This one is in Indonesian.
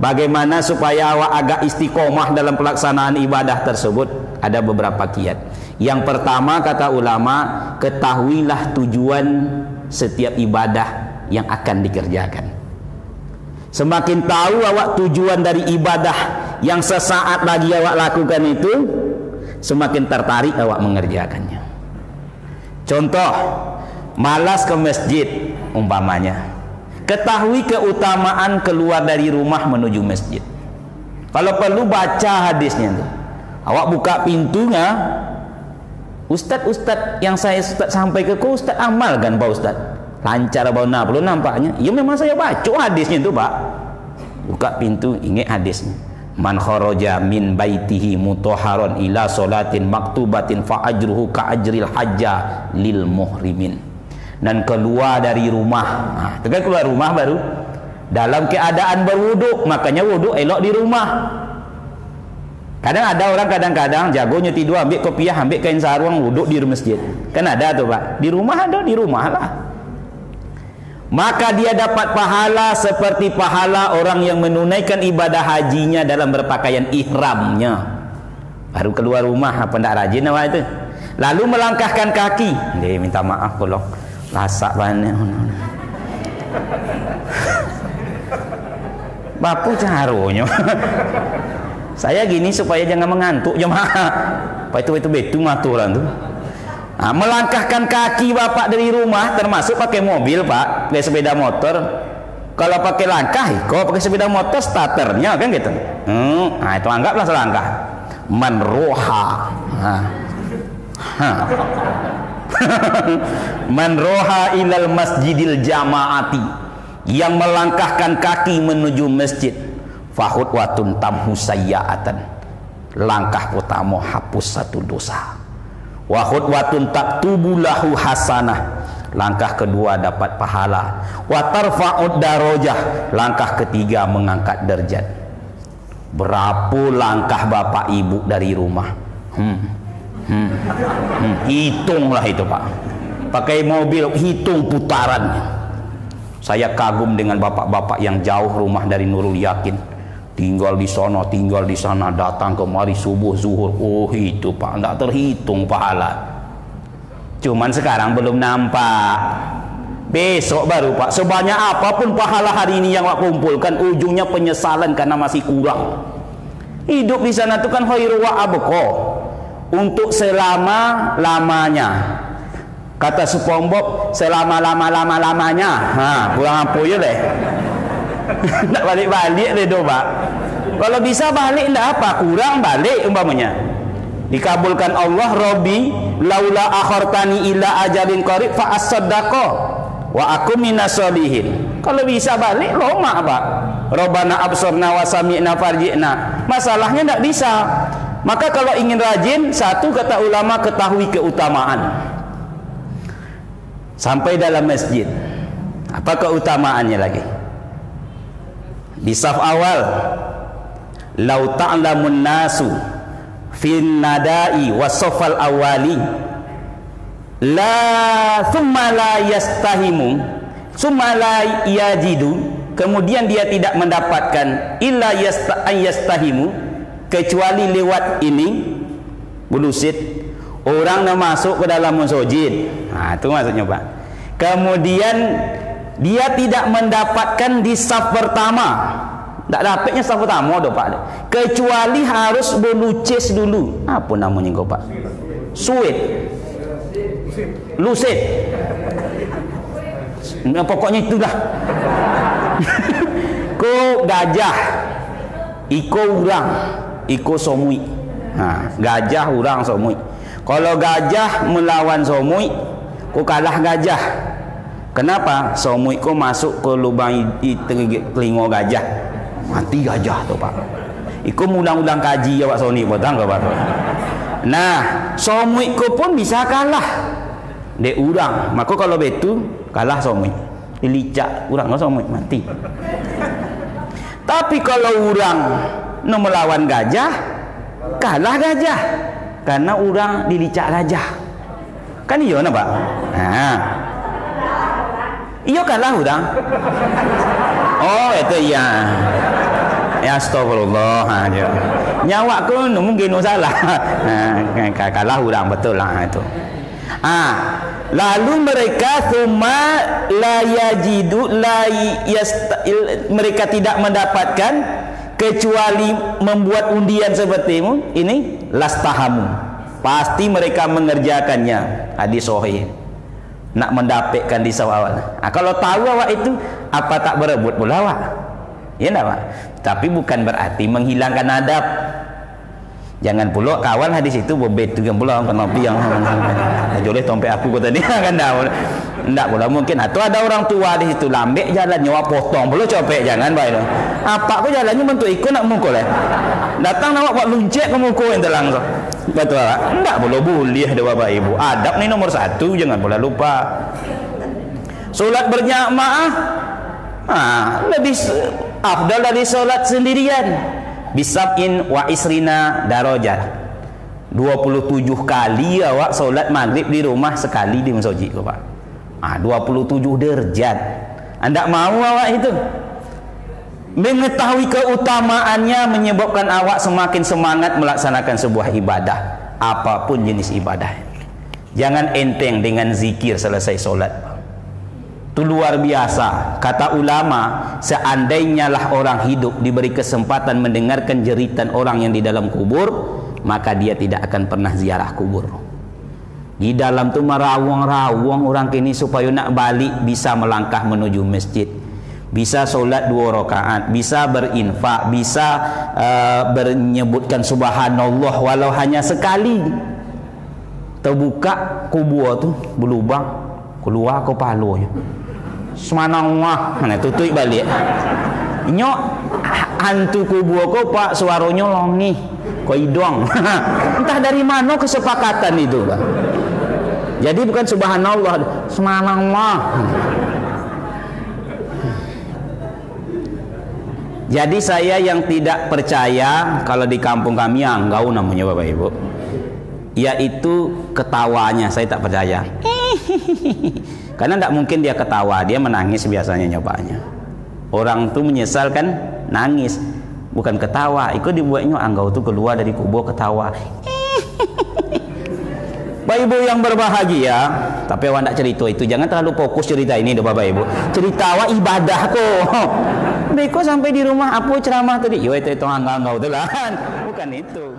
Bagaimana supaya awak agak istiqomah dalam pelaksanaan ibadah tersebut? Ada beberapa kiat. Yang pertama, kata ulama, ketahuilah tujuan setiap ibadah yang akan dikerjakan. Semakin tahu awak tujuan dari ibadah yang sesaat lagi awak lakukan itu, semakin tertarik awak mengerjakannya. Contoh, malas ke masjid umpamanya. Ketahui keutamaan keluar dari rumah menuju masjid. Kalau perlu baca hadisnya tuh. Awak buka pintunya, Ustaz yang saya sampai ke kau, Ustaz amalkan Pak Ustaz. Lancar bau nak, belum nampaknya. Ya memang saya baca hadisnya itu Pak. Buka pintu, ingat hadisnya. Man kharaja min baitihi mutahharan ila salatin maktubatin fa ajruhu ka ajril hajja lil muhrimin. Dan keluar dari rumah, nah, itu kan keluar rumah baru dalam keadaan berwuduk, makanya wuduk elok di rumah. Kadang ada orang kadang-kadang jagonya tidur ambil kopiah, ambil kain sarung, wuduk di masjid. Kan ada tuh Pak. Di rumah ada, di rumah lah. Maka dia dapat pahala seperti pahala orang yang menunaikan ibadah hajinya dalam berpakaian ihramnya. Baru keluar rumah, apa ndak rajin awak itu. Lalu melangkahkan kaki. Dia minta maaf tolong. Lasak banyak. Bapu carunya. Saya gini supaya jangan mengantuk jemaah. Apa itu betul maturan tuh. Nah, melangkahkan kaki bapak dari rumah, termasuk pakai mobil Pak, pakai sepeda motor. Kalau pakai langkah, kalau pakai sepeda motor starternya kan gitu. Nah itu anggaplah selangkah. Manroha. Manroha ilal masjidil jamaati, yang melangkahkan kaki menuju masjid, fahutwatun tamhu sayyaatan, langkah pertama hapus satu dosa. Wahutwatun taktubu lahu hasanah, langkah kedua dapat pahala. Watarfa'ud darajah, langkah ketiga mengangkat derajat. Berapa langkah bapak ibu dari rumah? Hitunglah itu Pak. Pakai mobil, hitung putarannya. Saya kagum dengan bapak-bapak yang jauh rumah dari Nurul Yakin, tinggal di sono, tinggal di sana, datang kemari subuh zuhur. Oh itu Pak, enggak terhitung pahala. Cuman sekarang belum nampak. Besok baru Pak. Sebanyak apapun pahala hari ini yang Pak kumpulkan, ujungnya penyesalan karena masih kurang. Hidup di sana itu kan khairu wa abqa, untuk selama-lamanya. Kata SpongeBob, selama-lama-lamanya. Kurang apa ya deh. Tak balik-balik deh doh Pak. Kalau bisa balik enggak apa, kurang balik umpamanya. Dikabulkan Allah, Robbi laula akhartani ila ajalin qarib fa as-saddaqa wa akum minasolihin. Kalau bisa balik loma Pak. Robbana absorna wa sami'na farji'na. Masalahnya enggak bisa. Maka kalau ingin rajin, satu kata ulama, ketahui keutamaan. Sampai dalam masjid, apa keutamaannya lagi? Di saf awal, lau ta'lamun nasu fin nadai wasofal awali la thumma la yastahimu thumma la yajidu, kemudian dia tidak mendapatkan illa yastahimu, kecuali lewat ini bulusit, orang yang masuk ke dalam masjid. Nah itu maksudnya Pak. Kemudian dia tidak mendapatkan di saf pertama, tak dapatnya saf pertama doh Pak, kecuali harus berlucis dulu. Apa namanya kau Pak? Suit, lucid. Nah, pokoknya itulah. Ko gajah, iko urang, iko somui. Nah, gajah, urang, somui. Kalau gajah melawan somui, ku kalah gajah. Kenapa? Somui ku masuk ke lubang telinga gajah, mati gajah tu Pak. Iku ulang-ulang kaji awak Sony potang ke Pak. Nah, somui ku pun bisa kalah dek urang. Maka kalau betu kalah somui, dilicak urang somui mati. Tapi kalau urang no melawan gajah, kalah gajah, karena urang dilicak gajah. Kan iya na Pak? Nah, iya kalah urang. Oh itu iya. Ya astagfirullah aja. Nyawa ku mungkin salah. Kalah orang betul lah itu. Lalu mereka mereka tidak mendapatkan kecuali membuat undian sepertimu ini lastahamu, pasti mereka mengerjakannya. Hadis sahih. Nak mendapatkan di sawal. Kalau tahu awak itu apa tak berebut pula awak? Ya enggak, Pak? Tapi bukan berarti menghilangkan adab. Jangan pula kawan hadis itu bobet juga pula kenapa yang joleh tompe aku kata dia kan enggak pula mungkin atau ada orang tua di situ lambek jalan nyawa potong pula copek jangan baik dong. Apa aku jalannya bentuk ikut nak mukul datang awak buat luncek ke muka yang telang so. Betul tak? Enggak pula boleh ada bapak ibu. Adab ni nomor 1, jangan pula lupa. Solat berjamaah lebih afdal dari solat sendirian. Bisab'in wa isrina darajat. 27 kali awak solat maghrib di rumah, sekali di masjid kau Pak. 27 derajat. Anda mau awak itu? Mengetahui keutamaannya menyebabkan awak semakin semangat melaksanakan sebuah ibadah, apapun jenis ibadah. Jangan enteng dengan zikir selesai solat. Itu luar biasa. Kata ulama, seandainya lah orang hidup diberi kesempatan mendengarkan jeritan orang yang di dalam kubur, maka dia tidak akan pernah ziarah kubur. Di dalam tu merawang-rawang orang kini supaya nak balik bisa melangkah menuju masjid, bisa solat 2 rakaat, bisa berinfak, bisa menyebutkan subhanallah walau hanya sekali. Terbuka kubur tu berlubang, keluar ke palunya. Subhanallah, tutup balik. Nyok hantu kubur kau Pak, suaranya longi kau hidung. Entah dari mana kesepakatan itu Pak. Jadi bukan subhanallah, subhanallah. Jadi saya yang tidak percaya kalau di kampung kami anggau namanya Bapak Ibu, yaitu ketawanya saya tak percaya. Karena tidak mungkin dia ketawa, dia menangis biasanya nyobanya. Orang tu menyesal kan nangis, bukan ketawa. Ikut dibuatnya anggau tu keluar dari kubur ketawa. Bapak Ibu yang berbahagia, tapi awak tak cerita itu, jangan terlalu fokus cerita ini dah Bapak Ibu. Cerita awak ibadah kok. Beko sampai di rumah apa ceramah tadi? Yo itu anggau tu lah. Bukan itu.